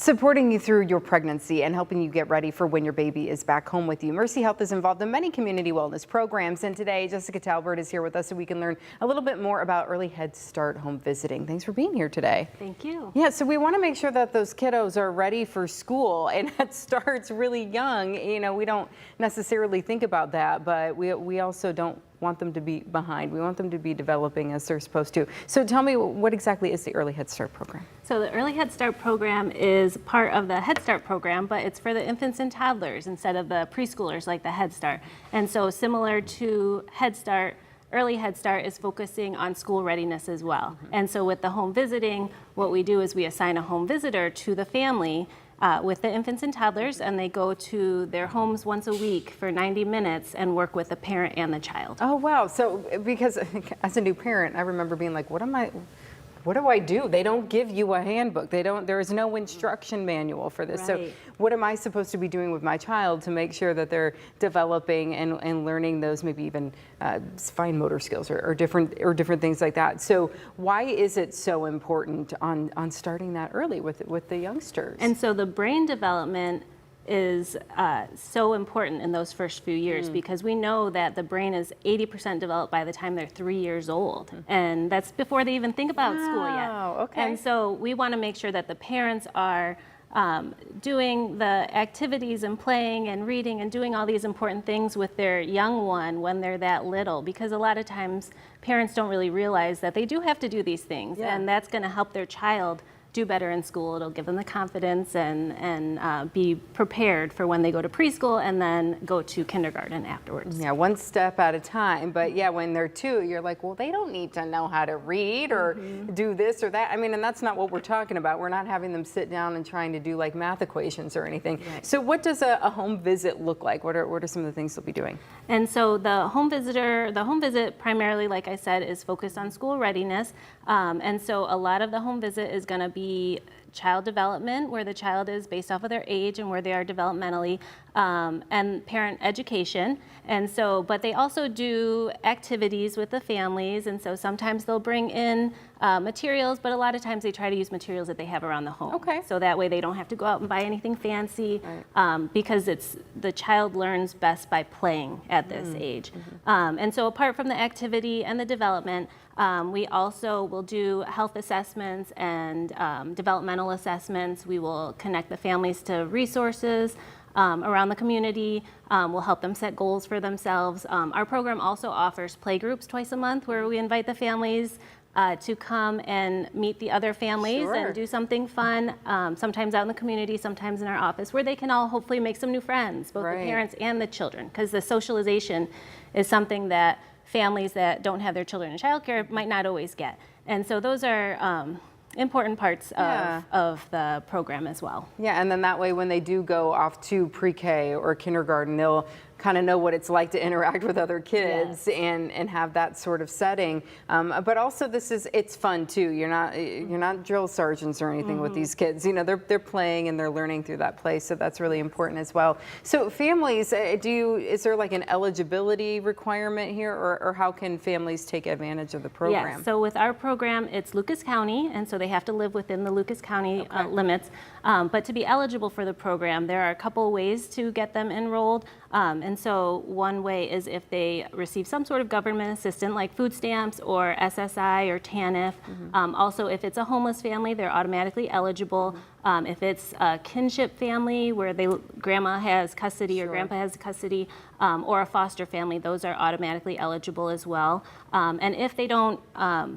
Supporting you through your pregnancy and helping you get ready for when your baby is back home with you. Mercy Health is involved in many community wellness programs, and today Jessica Talbert is here with us so we can learn a little bit more about early Head Start home visiting. Thanks for being here today. Thank you. Yeah, so we want to make sure that those kiddos are ready for school, and that starts really young. You know, we don't necessarily think about that, but we also don't want them to be behind. We want them to be developing as they're supposed to. So tell me, what exactly is the Early Head Start program? So the Early Head Start program is part of the Head Start program, but it's for the infants and toddlers instead of the preschoolers like the Head Start. And so similar to Head Start, Early Head Start is focusing on school readiness as well. And so with the home visiting, what we do is we assign a home visitor to the family with the infants and toddlers, and they go to their homes once a week for 90 minutes and work with the parent and the child. Oh, wow. So because as a new parent, I remember being like, what do I do? They don't give you a handbook. There is no instruction manual for this. Right. So what am I supposed to be doing with my child to make sure that they're developing and learning those maybe even fine motor skills or different things like that? So why is it so important on starting that early with the youngsters? And so the brain development is so important in those first few years because we know that the brain is 80% developed by the time they're 3 years old. And that's before they even think about school yet. Okay. And so we want to make sure that the parents are doing the activities and playing and reading and doing all these important things with their young one when they're that little, because a lot of times parents don't really realize that they do have to do these things, and that's going to help their child do better in school. It'll give them the confidence and be prepared for when they go to preschool and then go to kindergarten afterwards. Yeah, one step at a time. But yeah, when they're 2, you're like, well, they don't need to know how to read or do this or that. I mean, and that's not what we're talking about. We're not having them sit down and trying to do like math equations or anything. Right. So what does a home visit look like? What are some of the things they'll be doing? And so the home visit primarily, like I said, is focused on school readiness. And so a lot of the home visit is going to be child development, where the child is based off of their age and where they are developmentally, and parent education. And so, but they also do activities with the families, and so sometimes they'll bring in materials, but a lot of times they try to use materials that they have around the home. Okay. So that way they don't have to go out and buy anything fancy, because the child learns best by playing at this age. And so apart from the activity and the development, we also will do health assessments and developmental assessments. We will connect the families to resources around the community. We'll help them set goals for themselves. Our program also offers play groups twice a month where we invite the families to come and meet the other families and do something fun, sometimes out in the community, sometimes in our office, where they can all hopefully make some new friends, both the parents and the children, because the socialization is something that families that don't have their children in childcare might not always get. And so those are important parts of the program as well. Yeah, and then that way when they do go off to pre-K or kindergarten, they'll kind of know what it's like to interact with other kids and have that sort of setting. But also it's fun too. You're not drill sergeants or anything with these kids. You know, they're playing and they're learning through that play, so that's really important as well. So families, is there like an eligibility requirement here, or how can families take advantage of the program? Yes, so with our program, it's Lucas County, and so they have to live within the Lucas County limits. But to be eligible for the program, there are a couple ways to get them enrolled. And so one way is if they receive some sort of government assistance like food stamps or SSI or TANF. Also, if it's a homeless family, they're automatically eligible. If it's a kinship family where grandma has custody or grandpa has custody, or a foster family, those are automatically eligible as well. And if they don't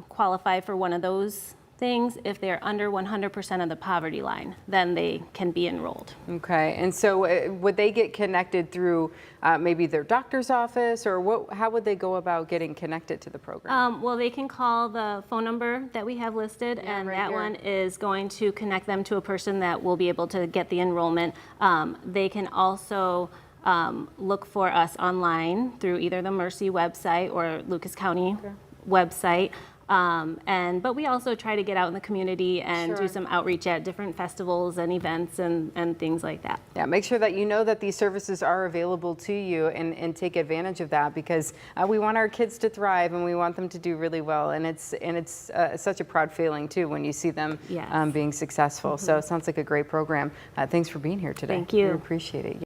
qualify for one of those things, if they're under 100% of the poverty line, then they can be enrolled. Okay, and so would they get connected through maybe their doctor's office, or how would they go about getting connected to the program? Well, they can call the phone number that we have listed, and that one is going to connect them to a person that will be able to get the enrollment. They can also look for us online through either the Mercy website or Lucas County website. But we also try to get out in the community and do some outreach at different festivals and events and things like that. Yeah, make sure that you know that these services are available to you and take advantage of that, because we want our kids to thrive and we want them to do really well. And it's such a proud feeling too when you see them being successful. So it sounds like a great program. Thanks for being here today. Thank you. We appreciate it.